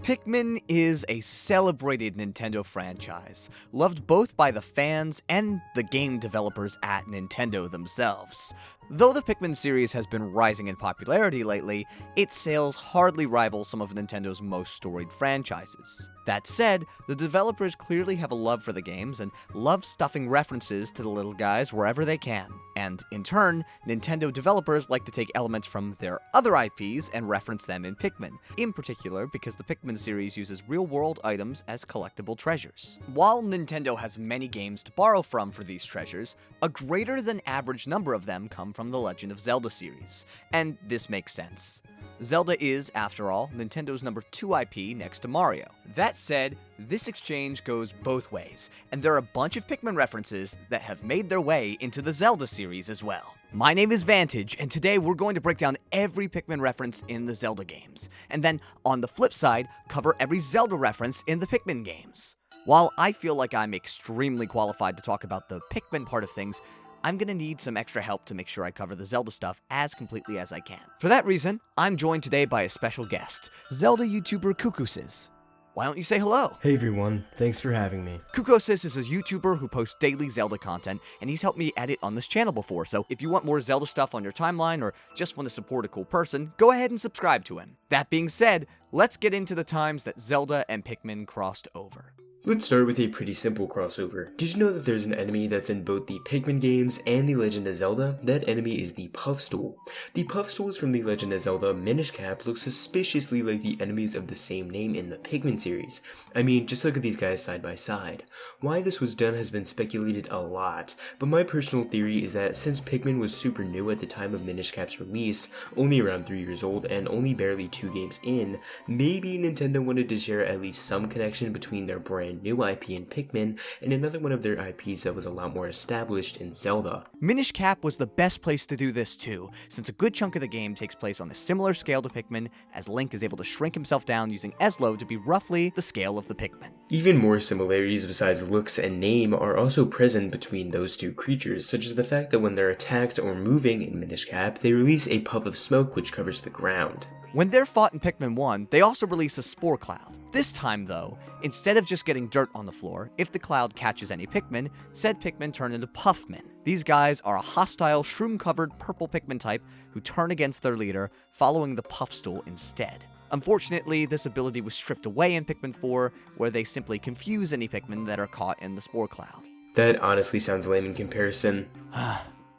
Pikmin is a celebrated Nintendo franchise, loved both by the fans and the game developers at Nintendo themselves. Though the Pikmin series has been rising in popularity lately, its sales hardly rival some of Nintendo's most storied franchises. That said, the developers clearly have a love for the games and love stuffing references to the little guys wherever they can. And in turn, Nintendo developers like to take elements from their other IPs and reference them in Pikmin, in particular because the Pikmin series uses real-world items as collectible treasures. While Nintendo has many games to borrow from for these treasures, a greater than average number of them come from the Legend of Zelda series, and this makes sense. Zelda is, after all, Nintendo's number 2 IP next to Mario. That said, this exchange goes both ways, and there are a bunch of Pikmin references that have made their way into the Zelda series as well. My name is Vantage, and today we're going to break down every Pikmin reference in the Zelda games, and then, on the flip side, cover every Zelda reference in the Pikmin games. While I feel like I'm extremely qualified to talk about the Pikmin part of things, I'm gonna need some extra help to make sure I cover the Zelda stuff as completely as I can. For that reason, I'm joined today by a special guest, Zelda YouTuber Kukusis. Why don't you say hello? Hey everyone, thanks for having me. Kukusis is a YouTuber who posts daily Zelda content, and he's helped me edit on this channel before, so if you want more Zelda stuff on your timeline or just want to support a cool person, go ahead and subscribe to him. That being said, let's get into the times that Zelda and Pikmin crossed over. Let's start with a pretty simple crossover. Did you know that there's an enemy that's in both the Pikmin games and the Legend of Zelda? That enemy is the Puffstool. The Puffstools from the Legend of Zelda Minish Cap look suspiciously like the enemies of the same name in the Pikmin series. I mean, just look at these guys side by side. Why this was done has been speculated a lot, but my personal theory is that since Pikmin was super new at the time of Minish Cap's release, only around 3 years old and only barely 2 games in, maybe Nintendo wanted to share at least some connection between their brand new IP in Pikmin and another one of their IPs that was a lot more established in Zelda. Minish Cap was the best place to do this too, since a good chunk of the game takes place on a similar scale to Pikmin, as Link is able to shrink himself down using Eslo to be roughly the scale of the Pikmin. Even more similarities besides looks and name are also present between those two creatures, such as the fact that when they're attacked or moving in Minish Cap, they release a puff of smoke which covers the ground. When they're fought in Pikmin 1, they also release a spore cloud. This time though, instead of just getting dirt on the floor, if the cloud catches any Pikmin, said Pikmin turn into Puffmin. These guys are a hostile, shroom-covered purple Pikmin type who turn against their leader, following the Puffstool instead. Unfortunately, this ability was stripped away in Pikmin 4, where they simply confuse any Pikmin that are caught in the spore cloud. That honestly sounds lame in comparison.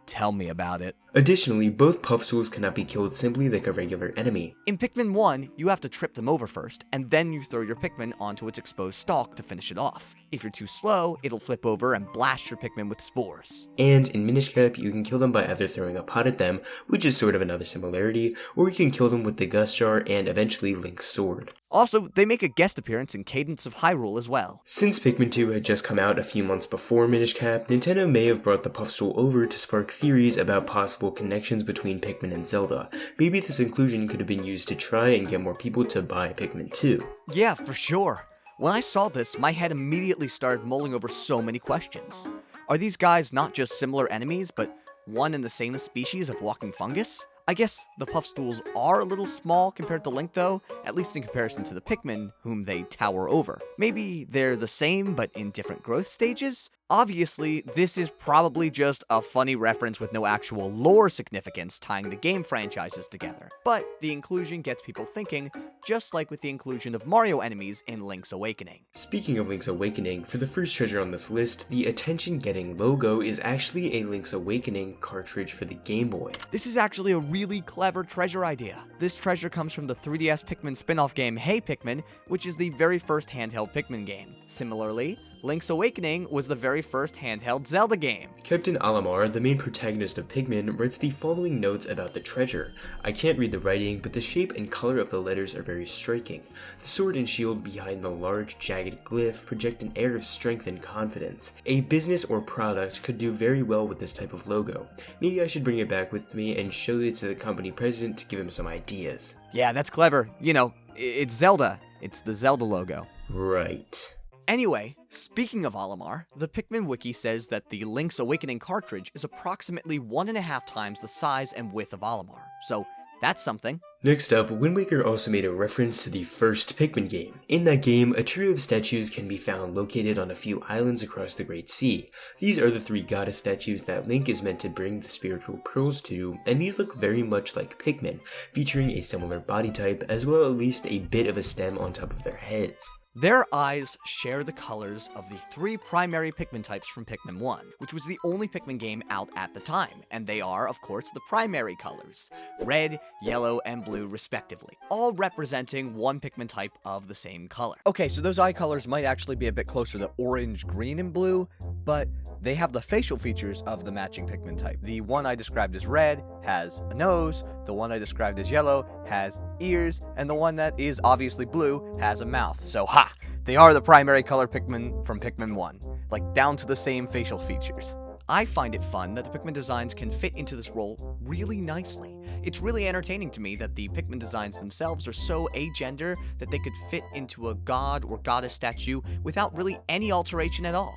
Tell me about it. Additionally, both Puffstools cannot be killed simply like a regular enemy. In Pikmin 1, you have to trip them over first, and then you throw your Pikmin onto its exposed stalk to finish it off. If you're too slow, it'll flip over and blast your Pikmin with spores. And in Minish Cap, you can kill them by either throwing a pot at them, which is sort of another similarity, or you can kill them with the Gust Jar and eventually Link's sword. Also, they make a guest appearance in Cadence of Hyrule as well. Since Pikmin 2 had just come out a few months before Minish Cap, Nintendo may have brought the Puffstool over to spark theories about possible connections between Pikmin and Zelda. Maybe this inclusion could have been used to try and get more people to buy Pikmin 2. Yeah, for sure. When I saw this, my head immediately started mulling over so many questions. Are these guys not just similar enemies, but one and the same species of walking fungus? I guess the Puffstools are a little small compared to Link though, at least in comparison to the Pikmin, whom they tower over. Maybe they're the same, but in different growth stages? Obviously, this is probably just a funny reference with no actual lore significance tying the game franchises together. But the inclusion gets people thinking, just like with the inclusion of Mario enemies in Link's Awakening. Speaking of Link's Awakening, for the first treasure on this list, the attention-getting logo is actually a Link's Awakening cartridge for the Game Boy. This is actually a really clever treasure idea. This treasure comes from the 3DS Pikmin spin-off game Hey Pikmin, which is the very first handheld Pikmin game. Similarly, Link's Awakening was the very first handheld Zelda game. Captain Olimar, the main protagonist of Pikmin, writes the following notes about the treasure. I can't read the writing, but the shape and color of the letters are very striking. The sword and shield behind the large, jagged glyph project an air of strength and confidence. A business or product could do very well with this type of logo. Maybe I should bring it back with me and show it to the company president to give him some ideas. Yeah, that's clever. You know, it's Zelda. It's the Zelda logo. Right. Anyway, speaking of Olimar, the Pikmin wiki says that the Link's Awakening cartridge is approximately 1.5 times the size and width of Olimar, so that's something. Next up, Wind Waker also made a reference to the first Pikmin game. In that game, a trio of statues can be found located on a few islands across the Great Sea. These are the three goddess statues that Link is meant to bring the spiritual pearls to, and these look very much like Pikmin, featuring a similar body type as well as at least a bit of a stem on top of their heads. Their eyes share the colors of the three primary Pikmin types from Pikmin 1, which was the only Pikmin game out at the time, and they are, of course, the primary colors, red, yellow, and blue respectively, all representing one Pikmin type of the same color. Okay, so those eye colors might actually be a bit closer to orange, green, and blue, but they have the facial features of the matching Pikmin type. The one I described as red has a nose, the one I described as yellow has ears, and the one that is obviously blue has a mouth. So ha! They are the primary color Pikmin from Pikmin 1, like down to the same facial features. I find it fun that the Pikmin designs can fit into this role really nicely. It's really entertaining to me that the Pikmin designs themselves are so agender that they could fit into a god or goddess statue without really any alteration at all.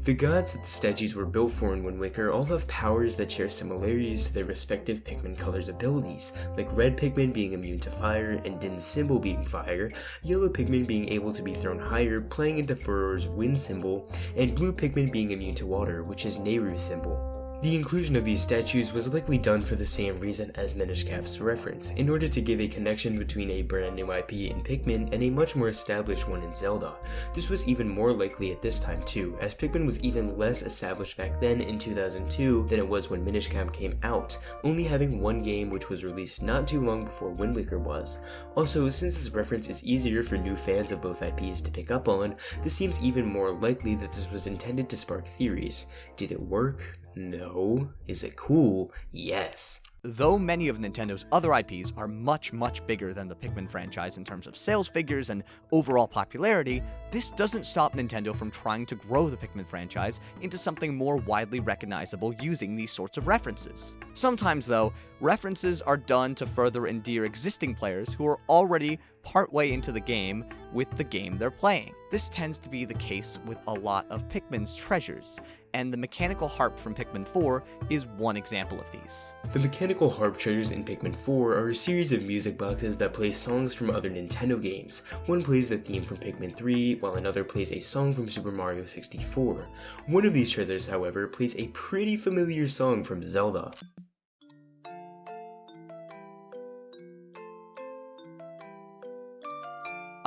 The gods that the statues were built for in Wind Waker all have powers that share similarities to their respective Pikmin colors' abilities, like red Pikmin being immune to fire and Din's symbol being fire, yellow Pikmin being able to be thrown higher, playing into Furor's wind symbol, and blue Pikmin being immune to water, which is Nehru's symbol. The inclusion of these statues was likely done for the same reason as Minish Cap's reference, in order to give a connection between a brand new IP in Pikmin and a much more established one in Zelda. This was even more likely at this time too, as Pikmin was even less established back then in 2002 than it was when Minish Cap came out, only having one game which was released not too long before Wind Waker was. Also, since this reference is easier for new fans of both IPs to pick up on, this seems even more likely that this was intended to spark theories. Did it work? No. Is it cool? Yes. Though many of Nintendo's other IPs are much bigger than the Pikmin franchise in terms of sales figures and overall popularity, this doesn't stop Nintendo from trying to grow the Pikmin franchise into something more widely recognizable using these sorts of references. Sometimes, though, references are done to further endear existing players who are already partway into the game with the game they're playing. This tends to be the case with a lot of Pikmin's treasures, and the mechanical harp from Pikmin 4 is one example of these. The mechanical harp treasures in Pikmin 4 are a series of music boxes that play songs from other Nintendo games. One plays the theme from Pikmin 3, while another plays a song from Super Mario 64. One of these treasures, however, plays a pretty familiar song from Zelda.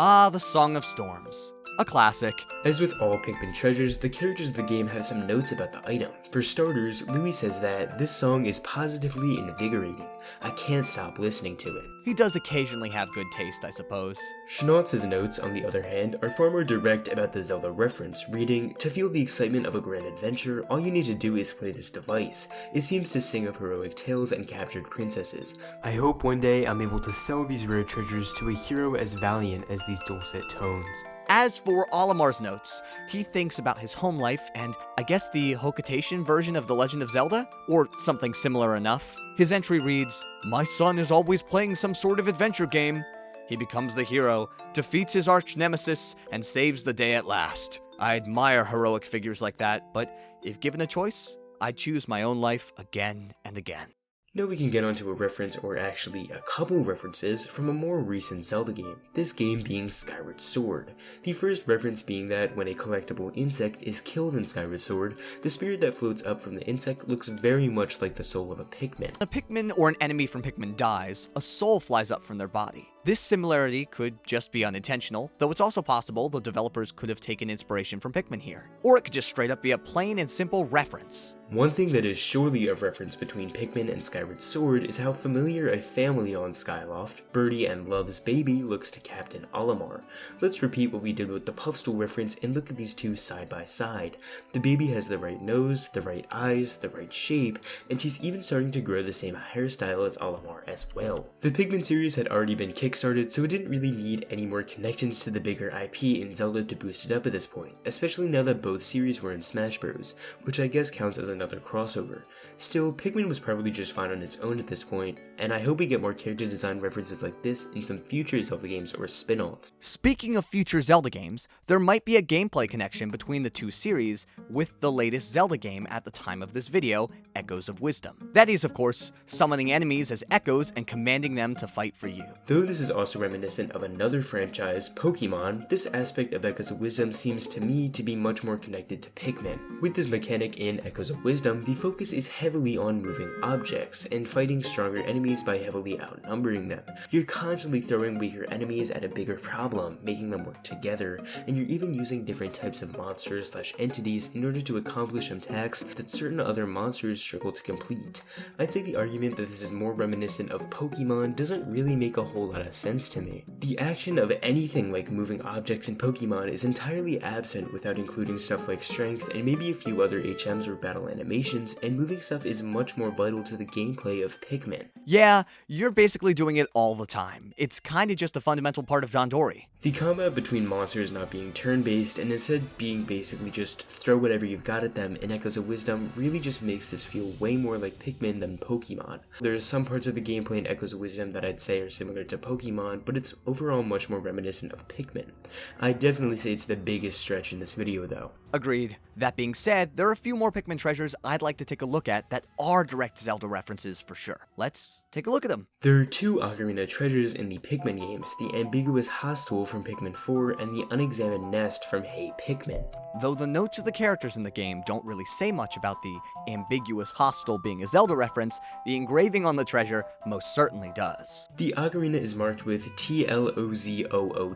Ah, the Song of Storms. A classic. As with all Pikmin treasures, the characters of the game have some notes about the item. For starters, Louis says that this song is positively invigorating. I can't stop listening to it. He does occasionally have good taste, I suppose. Schnauz's notes, on the other hand, are far more direct about the Zelda reference, reading, "To feel the excitement of a grand adventure, all you need to do is play this device. It seems to sing of heroic tales and captured princesses. I hope one day I'm able to sell these rare treasures to a hero as valiant as these dulcet tones." As for Olimar's notes, he thinks about his home life and, I guess, the Hokutation version of The Legend of Zelda? Or something similar enough. His entry reads, "My son is always playing some sort of adventure game. He becomes the hero, defeats his arch nemesis, and saves the day at last. I admire heroic figures like that, but if given a choice, I'd choose my own life again and again." Now we can get onto a reference, or actually a couple references, from a more recent Zelda game, this game being Skyward Sword. The first reference being that when a collectible insect is killed in Skyward Sword, the spirit that floats up from the insect looks very much like the soul of a Pikmin. When a Pikmin or an enemy from Pikmin dies, a soul flies up from their body. This similarity could just be unintentional, though it's also possible the developers could have taken inspiration from Pikmin here. Or it could just straight up be a plain and simple reference. One thing that is surely a reference between Pikmin and Skyward Sword is how familiar a family on Skyloft, Birdie and Love's baby, looks to Captain Olimar. Let's repeat what we did with the Puffstool reference and look at these two side by side. The baby has the right nose, the right eyes, the right shape, and she's even starting to grow the same hairstyle as Olimar as well. The Pikmin series had already been kickstarted, so it didn't really need any more connections to the bigger IP in Zelda to boost it up at this point, especially now that both series were in Smash Bros, which I guess counts as another crossover. Still, Pikmin was probably just fine on its own at this point, and I hope we get more character design references like this in some future Zelda games or spin-offs. Speaking of future Zelda games, there might be a gameplay connection between the two series with the latest Zelda game at the time of this video, Echoes of Wisdom. That is, of course, summoning enemies as echoes and commanding them to fight for you. Though this is also reminiscent of another franchise, Pokemon, this aspect of Echoes of Wisdom seems to me to be much more connected to Pikmin. With this mechanic in Echoes of Wisdom, the focus is heavily on moving objects and fighting stronger enemies by heavily outnumbering them. You're constantly throwing weaker enemies at a bigger problem, making them work together, and you're even using different types of monsters/entities in order to accomplish some tasks that certain other monsters struggle to complete. I'd say the argument that this is more reminiscent of Pokemon doesn't really make a whole lot of sense to me. The action of anything like moving objects in Pokemon is entirely absent without including stuff like strength and maybe a few other HMs or battle animations, and moving stuff is much more vital to the gameplay of Pikmin. Yeah, you're basically doing it all the time. It's kinda just a fundamental part of Dandori. The combat between monsters not being turn-based and instead being basically just throw whatever you've got at them in Echoes of Wisdom really just makes this feel way more like Pikmin than Pokemon. There are some parts of the gameplay in Echoes of Wisdom that I'd say are similar to Pokemon, but it's overall much more reminiscent of Pikmin. I'd definitely say it's the biggest stretch in this video though. Agreed. That being said, there are a few more Pikmin treasures I'd like to take a look at that are direct Zelda references for sure. Let's take a look at them. There are two Ocarina treasures in the Pikmin games, the ambiguous hostel from Pikmin 4 and the unexamined nest from Hey Pikmin. Though the notes of the characters in the game don't really say much about the ambiguous hostel being a Zelda reference, the engraving on the treasure most certainly does. The ocarina is marked with TLOZOOT.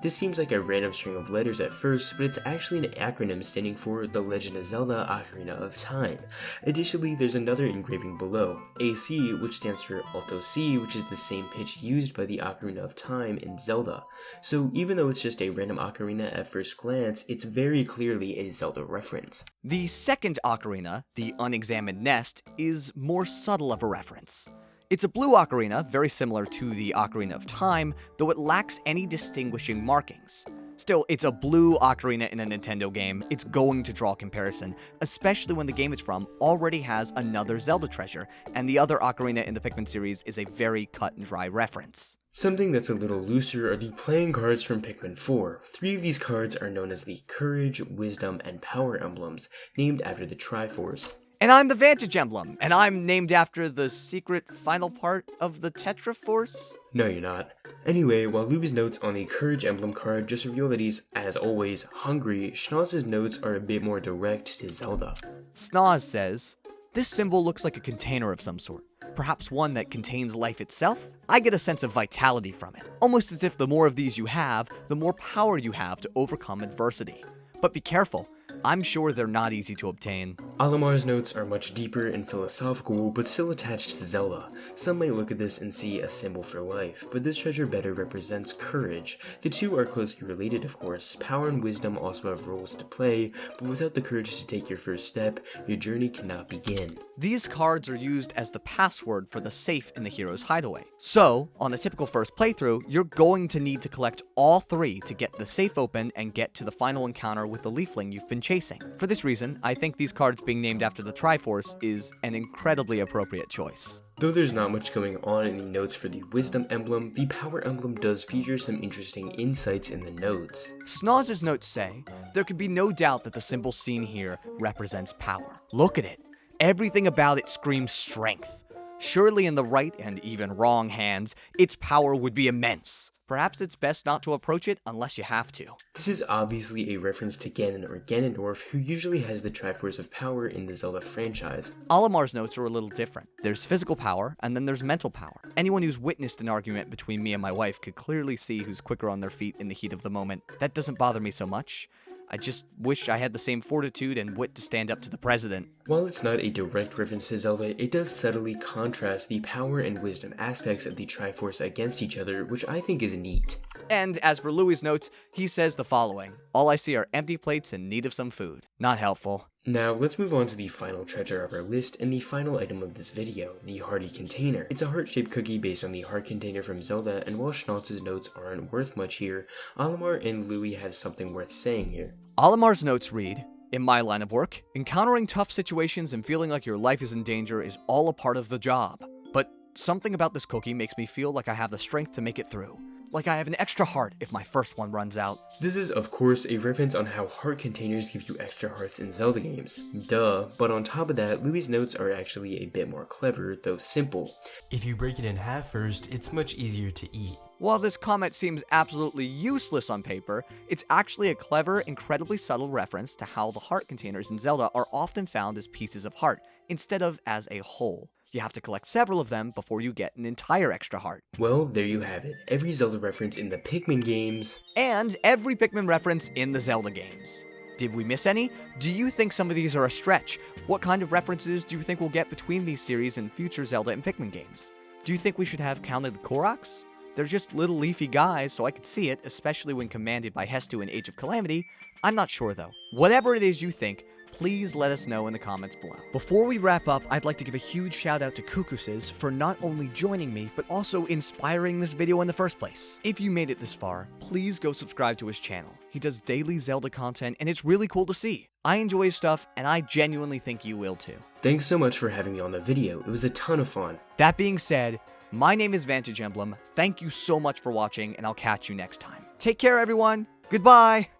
This seems like a random string of letters at first, but it's actually an acronym standing for The Legend of Zelda Ocarina of Time. Additionally, there's another engraving below, AC, which stands for Alto C, which is the same pitch used by the Ocarina of Time in Zelda. So even though it's just a random ocarina at first glance, it's very clearly a Zelda reference. The second ocarina, the unexamined nest, is more subtle of a reference. It's a blue ocarina, very similar to the Ocarina of Time, though it lacks any distinguishing markings. Still, it's a blue ocarina in a Nintendo game. It's going to draw comparison, especially when the game it's from already has another Zelda treasure, and the other ocarina in the Pikmin series is a very cut and dry reference. Something that's a little looser are the playing cards from Pikmin 4. 3 of these cards are known as the Courage, Wisdom, and Power emblems, named after the Triforce. And I'm the Vantage emblem, and I'm named after the secret final part of the Tetraforce? No, you're not. Anyway, while Luby's notes on the Courage emblem card just reveal that he's, as always, hungry, Schnauz's notes are a bit more direct to Zelda. Schnauz says, "This symbol looks like a container of some sort. Perhaps one that contains life itself? I get a sense of vitality from it, almost as if the more of these you have, the more power you have to overcome adversity. But be careful, I'm sure they're not easy to obtain." Olimar's notes are much deeper and philosophical, but still attached to Zelda. Some might look at this and see a symbol for life, but this treasure better represents courage. The two are closely related, of course. Power and wisdom also have roles to play, but without the courage to take your first step, your journey cannot begin. These cards are used as the password for the safe in the hero's hideaway. So, on a typical first playthrough, you're going to need to collect all 3 to get the safe open and get to the final encounter with the leafling you've been chasing. For this reason, I think these cards being named after the Triforce is an incredibly appropriate choice. Though there's not much going on in the notes for the Wisdom emblem, the Power emblem does feature some interesting insights in the notes. Schnauz's notes say, "There can be no doubt that the symbol seen here represents power. Look at it. Everything about it screams strength. Surely in the right and even wrong hands, its power would be immense. Perhaps it's best not to approach it unless you have to." This is obviously a reference to Ganon or Ganondorf, who usually has the Triforce of Power in the Zelda franchise. Olimar's notes are a little different. There's physical power, and then there's mental power. Anyone who's witnessed an argument between me and my wife could clearly see who's quicker on their feet in the heat of the moment. That doesn't bother me so much. I just wish I had the same fortitude and wit to stand up to the president. While it's not a direct reference to Zelda, it does subtly contrast the power and wisdom aspects of the Triforce against each other, which I think is neat. And as for Louie's notes, he says the following: "All I see are empty plates in need of some food." Not helpful. Now, let's move on to the final treasure of our list and the final item of this video, the Hearty Container. It's a heart-shaped cookie based on the heart container from Zelda, and while Schnauz's notes aren't worth much here, Olimar and Louie have something worth saying here. Olimar's notes read, In my line of work, encountering tough situations and feeling like your life is in danger is all a part of the job. But something about this cookie makes me feel like I have the strength to make it through. Like I have an extra heart if my first one runs out. This is, of course, a reference on how heart containers give you extra hearts in Zelda games. Duh, but on top of that, Louie's notes are actually a bit more clever, though simple. If you break it in half first, it's much easier to eat. While this comment seems absolutely useless on paper, it's actually a clever, incredibly subtle reference to how the heart containers in Zelda are often found as pieces of heart, instead of as a whole. You have to collect several of them before you get an entire extra heart. Well, there you have it. Every Zelda reference in the Pikmin games, and every Pikmin reference in the Zelda games. Did we miss any? Do you think some of these are a stretch? What kind of references do you think we'll get between these series and future Zelda and Pikmin games? Do you think we should have counted the Koroks? They're just little leafy guys, so I could see it, especially when commanded by Hestu in Age of Calamity. I'm not sure though. Whatever it is you think, please let us know in the comments below. Before we wrap up, I'd like to give a huge shout out to Kukusis for not only joining me, but also inspiring this video in the first place. If you made it this far, please go subscribe to his channel. He does daily Zelda content, and it's really cool to see. I enjoy his stuff, and I genuinely think you will too. Thanks so much for having me on the video. It was a ton of fun. That being said, my name is Vantage Emblem. Thank you so much for watching, and I'll catch you next time. Take care, everyone. Goodbye.